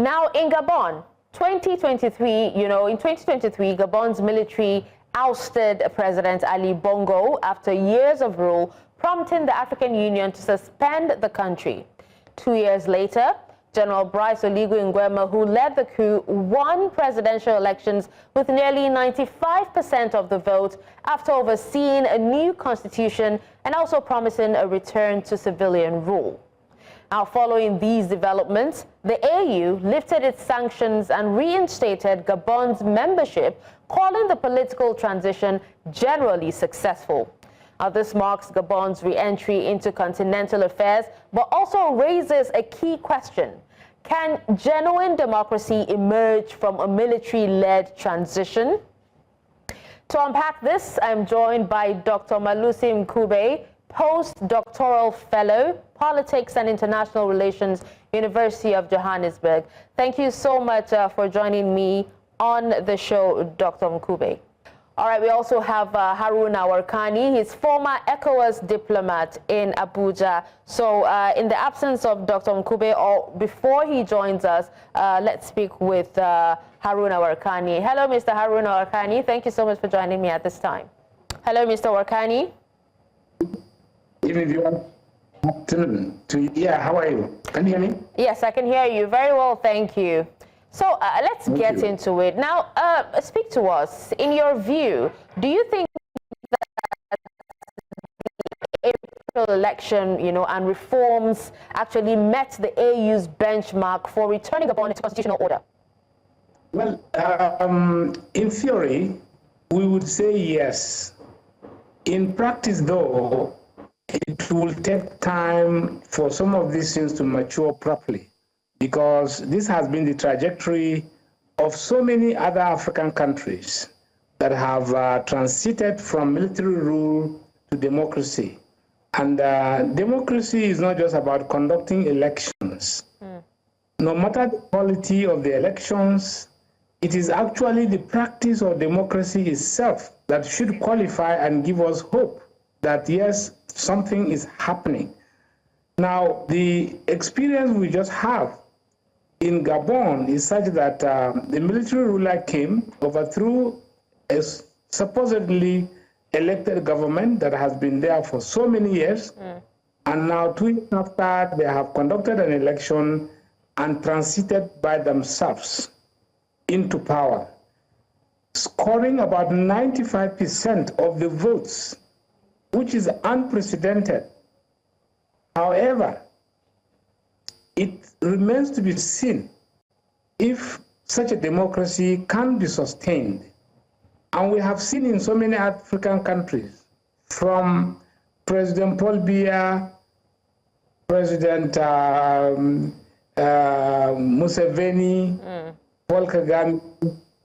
Now, in Gabon, 2023, in 2023, Gabon's military ousted President Ali Bongo after years of rule, prompting the African Union to suspend the country. 2 years later, General Brice Oligui Nguema, who led the coup, won presidential elections with nearly 95% of the vote after overseeing a new constitution and also promising a return to civilian rule. Now, following these developments, the AU lifted its sanctions and reinstated Gabon's membership, calling the political transition generally successful. Now, this marks Gabon's re-entry into continental affairs, but also raises a key question. Can genuine democracy emerge from a military-led transition? To unpack this, I'm joined by Dr. Malusi Mncube, Post-Doctoral Fellow, Politics and International Relations, University of Johannesburg. Thank you so much for joining me on the show, Dr. Mncube. All right, we also have Haruna Warkani. He's former ECOWAS diplomat in Abuja. So in the absence of Dr. Mncube, or before he joins us, let's speak with Haruna Warkani. Hello, Mr. Haruna Warkani. Thank you so much for joining me at this time. Hello, Mr. Warkani. Yeah, how are you? Can you hear me? Yes, I can hear you very well, thank you. So let's get into it. Now, speak to us. In your view, do you think that the April election, and reforms actually met the AU's benchmark for returning Gabon to constitutional order? Well, in theory, we would say yes. In practice, though, it will take time for some of these things to mature properly, because this has been the trajectory of so many other African countries that have transited from military rule to democracy. And democracy is not just about conducting elections. No matter the quality of the elections, it is actually the practice of democracy itself that should qualify and give us hope that, yes, something is happening. Now, the experience we just have in Gabon is such that the military ruler came, overthrew a supposedly elected government that has been there for so many years, and now 2 years after, they have conducted an election and transited by themselves into power, scoring about 95% of the votes, which is unprecedented. However, it remains to be seen if such a democracy can be sustained. And we have seen in so many African countries, from President Paul Biya, President Museveni, Paul Kagame,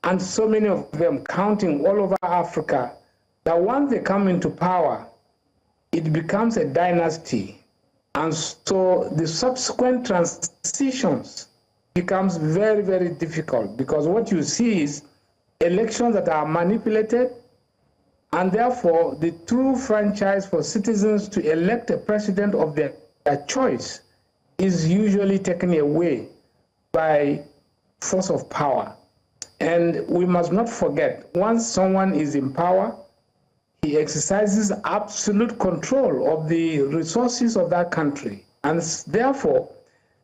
and so many of them counting all over Africa, that once they come into power, it becomes a dynasty. And so the subsequent transitions becomes very, very difficult, because what you see is elections that are manipulated, and therefore the true franchise for citizens to elect a president of their choice is usually taken away by force of power. And we must not forget, once someone is in power, he exercises absolute control of the resources of that country. And therefore,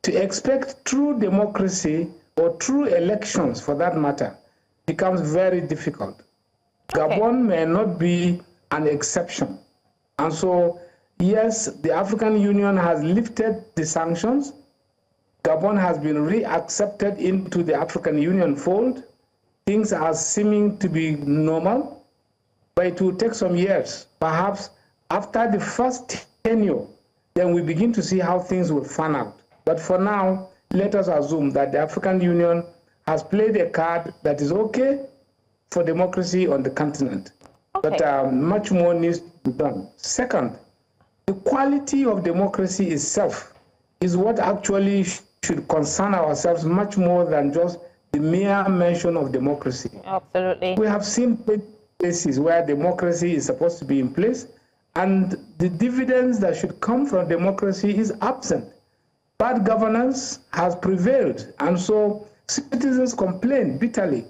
to expect true democracy or true elections, for that matter, becomes very difficult. Okay. Gabon may not be an exception. And so, yes, the African Union has lifted the sanctions. Gabon has been reaccepted into the African Union fold. Things are seeming to be normal. But it will take some years. Perhaps after the first tenure, then we begin to see how things will fan out. But for now, let us assume that the African Union has played a card that is okay for democracy on the continent. Okay. But much more needs to be done. Second, the quality of democracy itself is what actually should concern ourselves much more than just the mere mention of democracy. Absolutely. We have seen places where democracy is supposed to be in place, and the dividends that should come from democracy is absent. bad governance has prevailed. And so citizens complain bitterly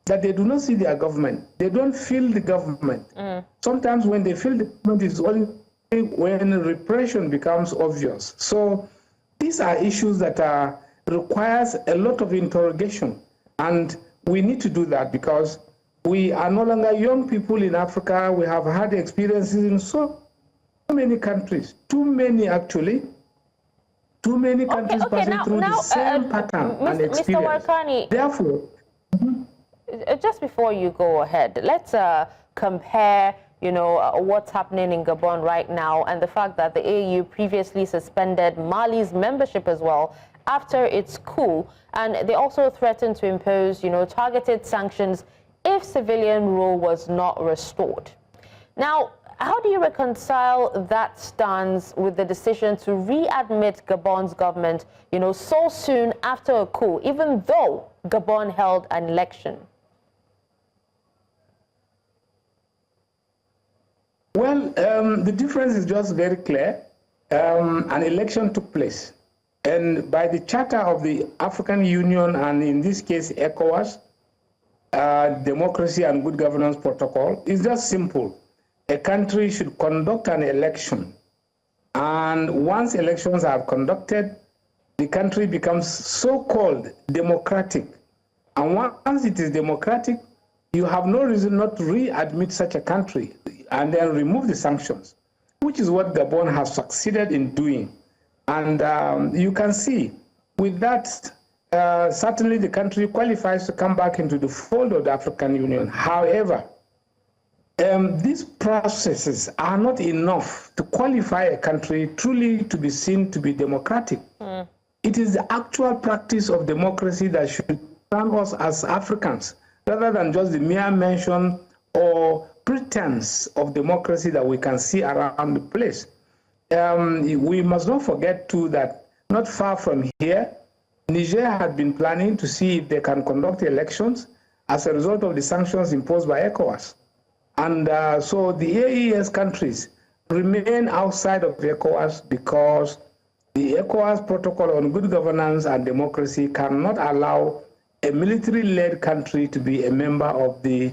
that they do not see their government. They don't feel the government. Sometimes when they feel the government is only when repression becomes obvious. So these are issues that requires a lot of interrogation. And we need to do that because we are no longer young people in Africa. We have had experiences in so many countries, too many actually. Too many countries passing through the same pattern and experience. Mr. Warkani, therefore, just before you go ahead, let's compare, what's happening in Gabon right now and the fact that the AU previously suspended Mali's membership as well after its coup, and they also threatened to impose, targeted sanctions if civilian rule was not restored. Now, how do you reconcile that stance with the decision to readmit Gabon's government, so soon after a coup, even though Gabon held an election? Well, the difference is just very clear. An election took place. And by the charter of the African Union, and in this case, ECOWAS, Democracy and Good Governance Protocol, is just simple. A country should conduct an election. And once elections are conducted, the country becomes so-called democratic. And once it is democratic, you have no reason not to readmit such a country and then remove the sanctions, which is what Gabon has succeeded in doing. And you can see with that, certainly the country qualifies to come back into the fold of the African Union. However, these processes are not enough to qualify a country truly to be seen to be democratic. It is the actual practice of democracy that should stand us as Africans, rather than just the mere mention or pretense of democracy that we can see around the place. We must not forget too that not far from here, Niger had been planning to see if they can conduct elections as a result of the sanctions imposed by ECOWAS. And so the AES countries remain outside of ECOWAS because the ECOWAS Protocol on Good Governance and Democracy cannot allow a military-led country to be a member of the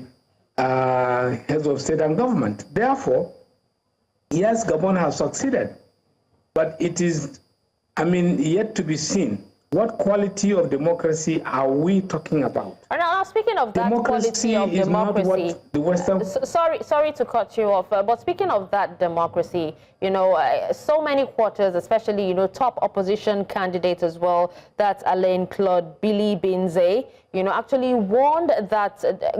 heads of state and government. Therefore, yes, Gabon has succeeded, but it is, yet to be seen. What quality of democracy are we talking about? Now, speaking of that quality of democracy, the Western... sorry to cut you off, but speaking of that democracy, so many quarters, especially, top opposition candidates as well, that's Alain Claude Billy Binze, actually warned that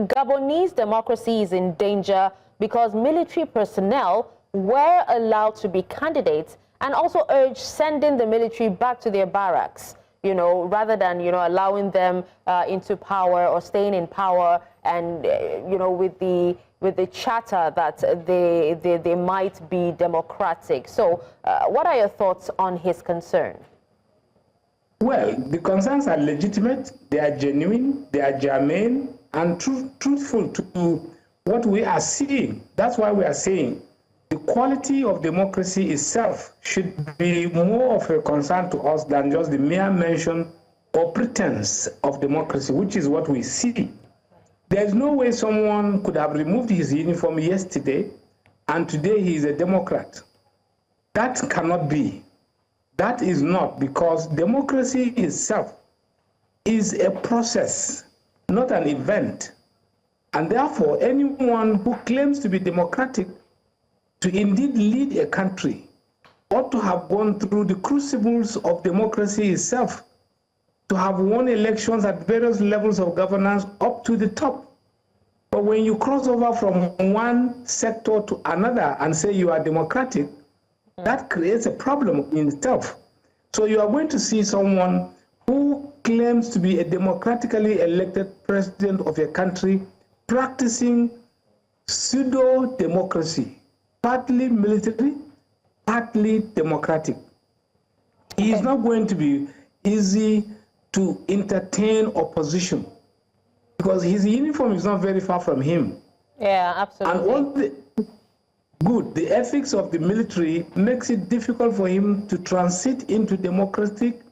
Gabonese democracy is in danger because military personnel were allowed to be candidates, and also urged sending the military back to their barracks, rather than, allowing them into power or staying in power and, with the chatter that they might be democratic. So what are your thoughts on his concern? Well, the concerns are legitimate, they are genuine, they are germane, and truthful to what we are seeing. That's why we are saying the quality of democracy itself should be more of a concern to us than just the mere mention or pretense of democracy, which is what we see. There's no way someone could have removed his uniform yesterday and today he is a Democrat. That cannot be. That is not, because democracy itself is a process, not an event. And therefore, anyone who claims to be democratic, to indeed lead a country, ought to have gone through the crucibles of democracy itself, to have won elections at various levels of governance up to the top. But when you cross over from one sector to another and say you are democratic, that creates a problem in itself. So you are going to see someone who claims to be a democratically elected president of a country practicing pseudo-democracy, partly military, partly democratic. It is not going to be easy to entertain opposition because his uniform is not very far from him. Yeah, absolutely. And all the ethics of the military makes it difficult for him to transit into democratic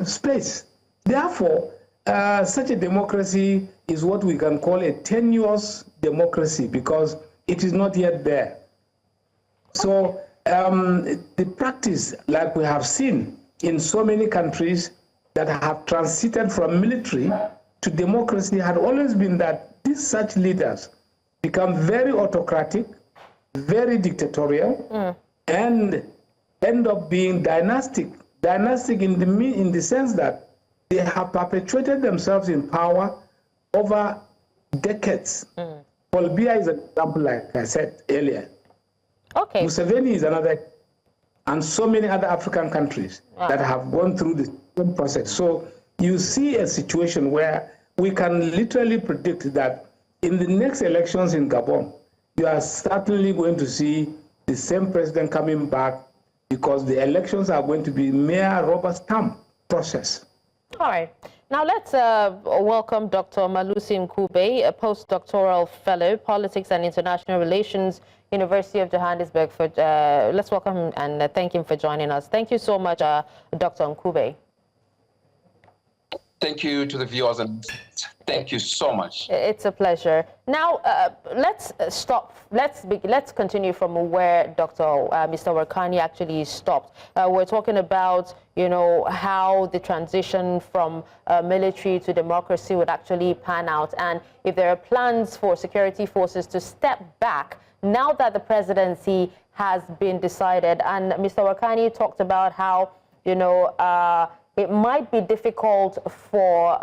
space. Therefore, such a democracy is what we can call a tenuous democracy because it is not yet there. So the practice, like we have seen in so many countries that have transited from military to democracy, had always been that these such leaders become very autocratic, very dictatorial, and end up being dynastic. Dynastic in the sense that they have perpetuated themselves in power over decades. Paul Biya is an example, like I said earlier. Okay. Museveni is another, and so many other African countries that have gone through the same process. So you see a situation where we can literally predict that in the next elections in Gabon, you are certainly going to see the same president coming back because the elections are going to be mere rubber stamp process. All right. Now let's welcome Dr. Malusi Mncube, a Post-Doctoral Fellow, Politics and International Relations, University of Johannesburg. Let's welcome him and thank him for joining us. Thank you so much, Dr. Mncube. Thank you to the viewers and thank you so much. It's a pleasure. Now let's stop. Let's continue from where Mr. Warkani actually stopped. We're talking about, you know, how the transition from military to democracy would actually pan out, and if there are plans for security forces to step back now that the presidency has been decided. And Mr. Warkani talked about how, you know, it might be difficult for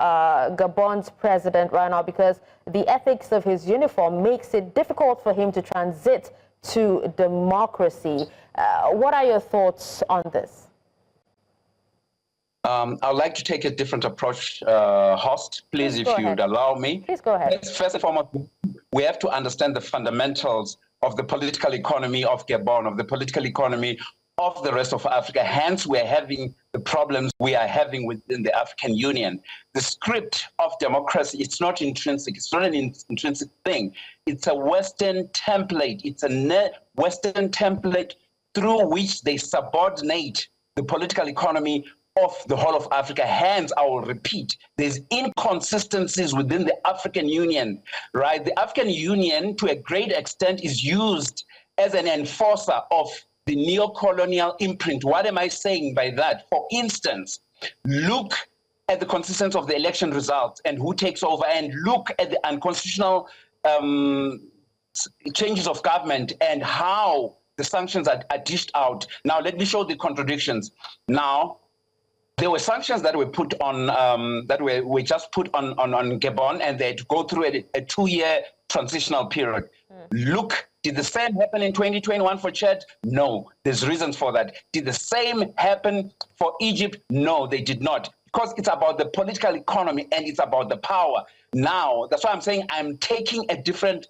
Gabon's president right now because the ethics of his uniform makes it difficult for him to transit to democracy. What are your thoughts on this? I'd like to take a different approach, host, please, if you would allow me. Please go ahead. First and foremost, we have to understand the fundamentals of the political economy of Gabon, of the political economy of the rest of Africa. Hence, we're having the problems we are having within the African Union. The script of democracy, it's not intrinsic. It's not an intrinsic thing. It's a Western template. It's a Western template through which they subordinate the political economy of the whole of Africa. Hence, I will repeat, there's inconsistencies within the African Union, right? The African Union, to a great extent, is used as an enforcer of the neo-colonial imprint. What am I saying by that? For instance, look at the consistency of the election results and who takes over, and look at the unconstitutional changes of government and how the sanctions are dished out. Now, let me show the contradictions. Now, there were sanctions that were put on, that were just put on Gabon, and they had to go through a 2-year transitional period. Look, did the same happen in 2021 for Chad? No, there's reasons for that. Did the same happen for Egypt? No, they did not. Because it's about the political economy and it's about the power. Now, that's why I'm saying I'm taking a different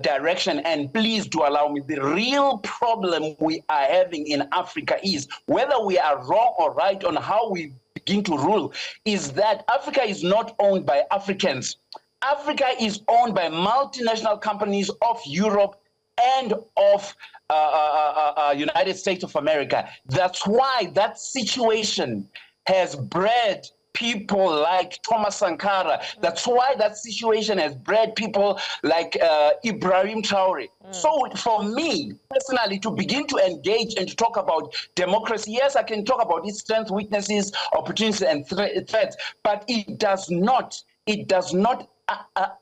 direction, and please do allow me. The real problem we are having in Africa is, whether we are wrong or right on how we begin to rule, is that Africa is not owned by Africans. Africa is owned by multinational companies of Europe and of United States of America. That's why that situation has bred people like Thomas Sankara. That's why that situation has bred people like Ibrahim Traore. So for me, personally, to begin to engage and to talk about democracy, yes, I can talk about its strengths, weaknesses, opportunities, and threats, but it does not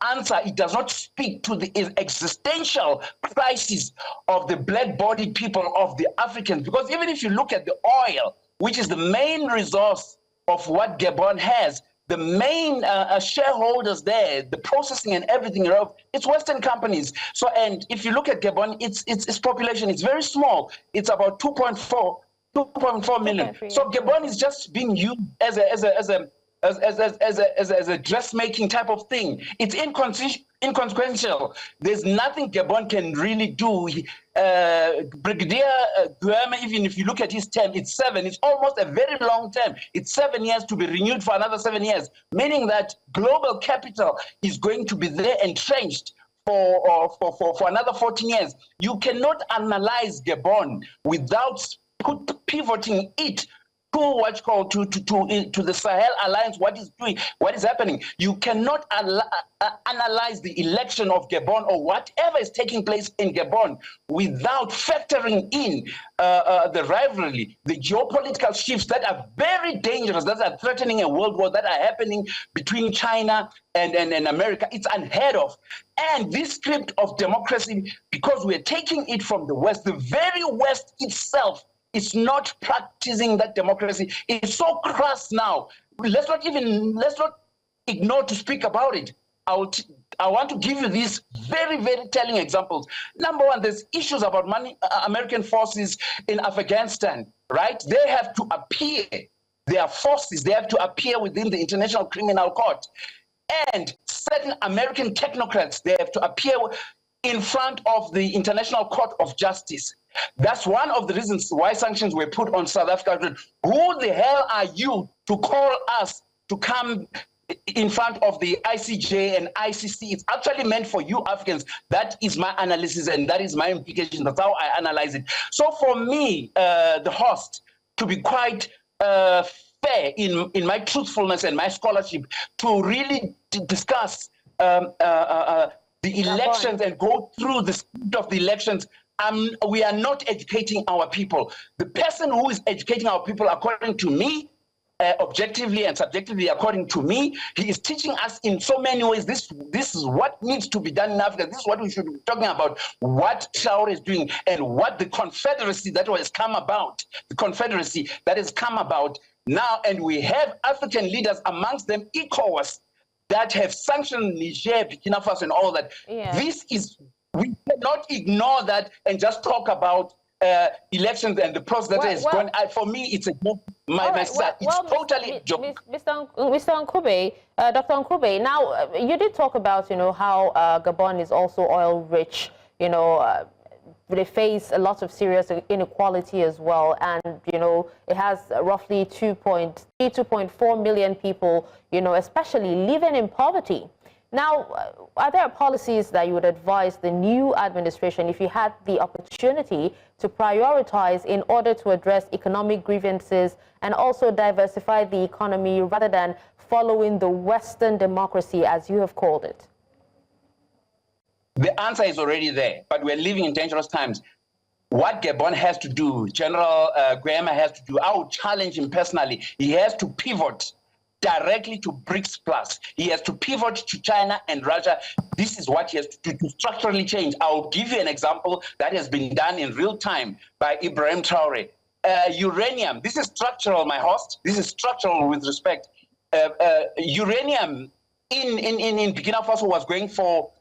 answer, it does not speak to the existential crisis of the black-bodied people of the Africans. Because even if you look at the oil, which is the main resource of what Gabon has, the main shareholders there, the processing and everything, it's Western companies. So, and if you look at Gabon, its population is very small. It's about 2.4 million. So Gabon is just being used as a dressmaking type of thing. It's inconsequential. There's nothing Gabon can really do. Brigadier Nguema, even if you look at his term, it's 7. It's almost a very long term. It's 7 years to be renewed for another 7 years, meaning that global capital is going to be there entrenched for another 14 years. You cannot analyze Gabon without pivoting it to the Sahel Alliance, what is doing, what is happening. You cannot analyze the election of Gabon or whatever is taking place in Gabon without factoring in the rivalry, the geopolitical shifts that are very dangerous, that are threatening a world war, that are happening between China and America. It's unheard of. And this script of democracy, because we're taking it from the West, the very West itself is not practicing that democracy. It's so crass now. Let's not ignore to speak about it. I want to give you these very, very telling examples. Number one, there's issues about American forces in Afghanistan, right? They have to appear. They are forces. They have to appear within the International Criminal Court. And certain American technocrats, they have to appear in front of the International Court of Justice. That's one of the reasons why sanctions were put on South Africa. Who the hell are you to call us to come in front of the ICJ and ICC? It's actually meant for you Africans. That is my analysis and that is my implication. That's how I analyze it. So for me, the host, to be quite fair in my truthfulness and my scholarship, to really discuss the elections and go through the script of the elections, we are not educating our people. The person who is educating our people, according to me, objectively and subjectively, according to me, he is teaching us in so many ways. This is what needs to be done in Africa. This is what we should be talking about, what Traore is doing and what the confederacy that has come about, now. And we have African leaders, amongst them ECOWAS, that have sanctioned Niger, Burkina Faso and all that. Yeah. We cannot ignore that and just talk about elections and the process that is going. For me, it's a joke. It's totally a joke. Mr. Mncube, Dr. Mncube, now you did talk about, how Gabon is also oil rich, they face a lot of serious inequality as well, and it has roughly 2.4 million people, especially living in poverty. Now, are there policies that you would advise the new administration, if you had the opportunity, to prioritize in order to address economic grievances and also diversify the economy rather than following the Western democracy, as you have called it? The answer is already there, but we're living in dangerous times. What Gabon has to do, General Nguema has to do, I would challenge him personally. He has to pivot directly to BRICS Plus. He has to pivot to China and Russia. This is what he has to do to structurally change. I'll give you an example that has been done in real time by Ibrahim Traore. Uranium, this is structural, my host. This is structural with respect. Uranium in Burkina Faso was going for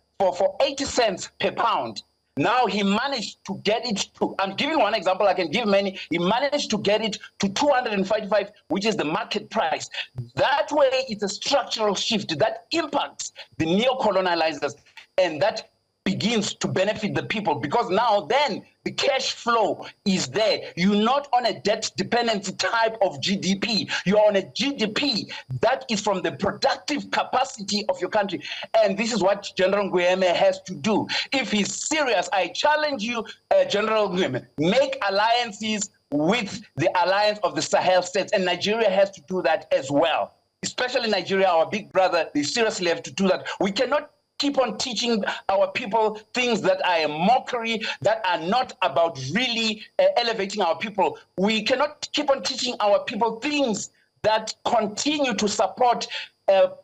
80 cents per pound. Now he managed to get it to, I'm giving one example, I can give many, he managed to get it to 255, which is the market price. That way, it's a structural shift that impacts the neo-colonizers, and that begins to benefit the people, because now then the cash flow is there. You're not on a debt dependency type of GDP. You're on a GDP that is from the productive capacity of your country. And this is what General Nguema has to do. If he's serious, I challenge you, General Nguema, make alliances with the alliance of the Sahel states, and Nigeria has to do that as well. Especially Nigeria, our big brother, they seriously have to do that. We cannot keep on teaching our people things that are a mockery, that are not about really elevating our people. We cannot keep on teaching our people things that continue to support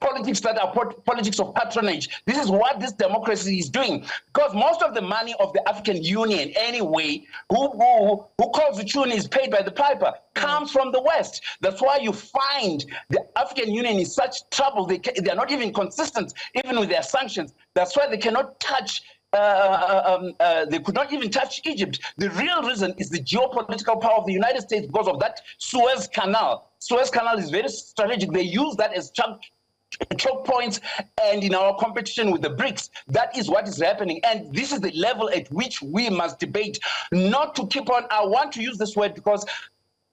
politics that are politics of patronage. This is what this democracy is doing, because most of the money of the African Union, anyway, who calls the tune is paid by the piper, comes from the West. That's why you find the African Union in such trouble. They are not even consistent, even with their sanctions. That's why they cannot touch. They could not even touch Egypt. The real reason is the geopolitical power of the United States because of that Suez Canal. Suez Canal is very strategic. They use that as choke points, and in our competition with the BRICS, that is what is happening. And this is the level at which we must debate, not to keep on. I want to use this word because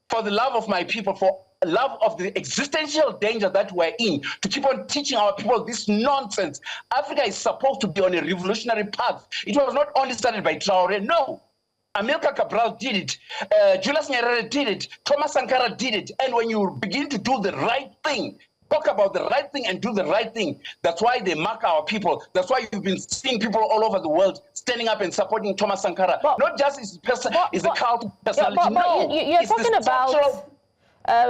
for the love of my people, for love of the existential danger that we're in, to keep on teaching our people this nonsense. Africa is supposed to be on a revolutionary path. It was not only started by Traore, no. Amilcar Cabral did it. Julius Nyerere did it. Thomas Sankara did it. And when you begin to do the right thing, talk about the right thing and do the right thing. That's why they mark our people. That's why you've been seeing people all over the world standing up and supporting Thomas Sankara. But, not just his person, his cult personality. Yeah, no, you're talking about.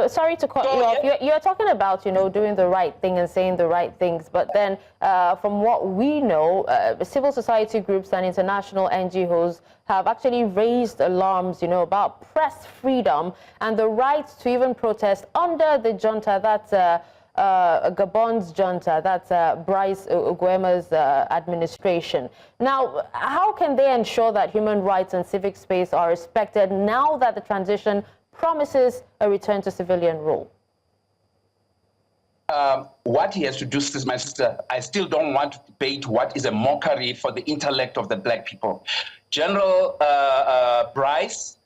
Sorry to cut you off. You're talking about, doing the right thing and saying the right things. But then, from what we know, civil society groups and international NGOs have actually raised alarms, about press freedom and the right to even protest under the junta. That's Gabon's junta. That's Brice Nguema's administration. Now, how can they ensure that human rights and civic space are respected now that the transition promises a return to civilian rule? What he has to do, my sister, I still don't want to debate what is a mockery for the intellect of the black people. General Brice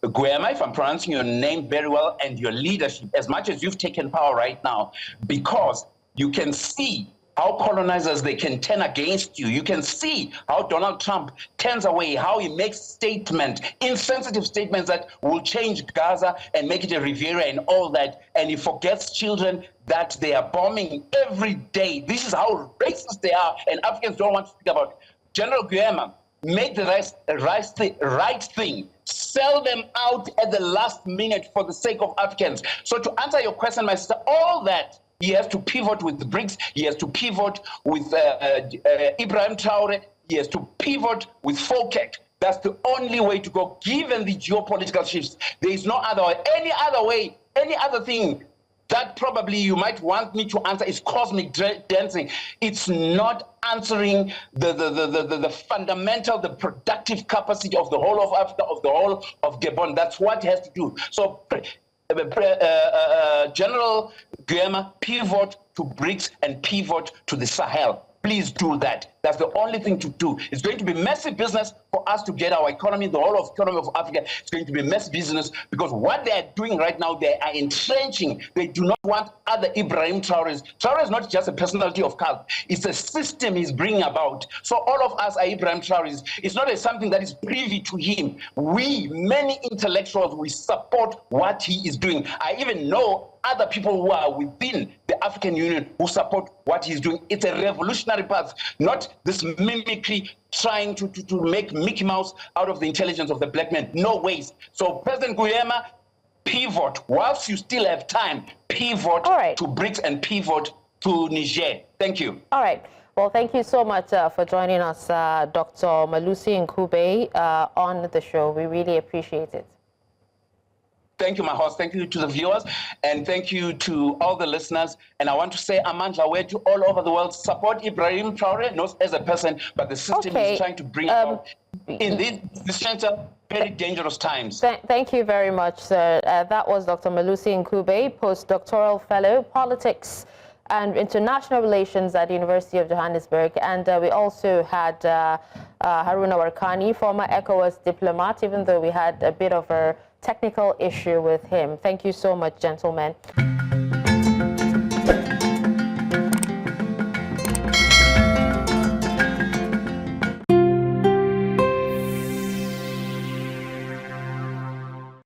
Nguema, if I'm pronouncing your name very well, and your leadership, as much as you've taken power right now, because you can see how colonizers, they can turn against you. You can see how Donald Trump turns away, how he makes statements, insensitive statements that will change Gaza and make it a Riviera and all that. And he forgets children that they are bombing every day. This is how racist they are, and Africans don't want to speak about it. General Nguema made the right thing. Sell them out at the last minute for the sake of Africans. So to answer your question, my sister, all that, he has to pivot with the BRICS. He has to pivot with Ibrahim Traore. He has to pivot with FOCAC. That's the only way to go, given the geopolitical shifts. There is no other way. Any other way, any other thing that probably you might want me to answer is cosmic dancing. It's not answering the fundamental, the productive capacity of the whole of Africa, of the whole of Gabon. That's what it has to do. So General Nguema, pivot to BRICS and pivot to the Sahel. Please do that. That's the only thing to do. It's going to be messy business for us to get our economy, the whole of economy of Africa. It's going to be messy business because what they are doing right now, they are entrenching. They do not want other Ibrahim Traores. Traore is not just a personality of cult. It's a system he's bringing about. So all of us are Ibrahim Traores. It's not something that is privy to him. We, many intellectuals, we support what he is doing. I even know other people who are within the African Union who support what he's doing. It's a revolutionary path, not this mimicry trying to make Mickey Mouse out of the intelligence of the black man. No ways. So President Nguema, pivot. Whilst you still have time, pivot to BRICS and pivot to Niger. Thank you. All right. Well, thank you so much for joining us, Dr. Malusi Mncube, on the show. We really appreciate it. Thank you, my host. Thank you to the viewers, and thank you to all the listeners. And I want to say Amandla way to all over the world. Support Ibrahim Traore, not as a person, but the system is trying to bring about in this very dangerous times. Thank you very much, sir. That was Dr. Malusi Mncube, Post-Doctoral Fellow, Politics and International Relations at the University of Johannesburg. And we also had Haruna Warkani, former ECOWAS diplomat, even though we had a bit of a technical issue with him. Thank you so much, gentlemen.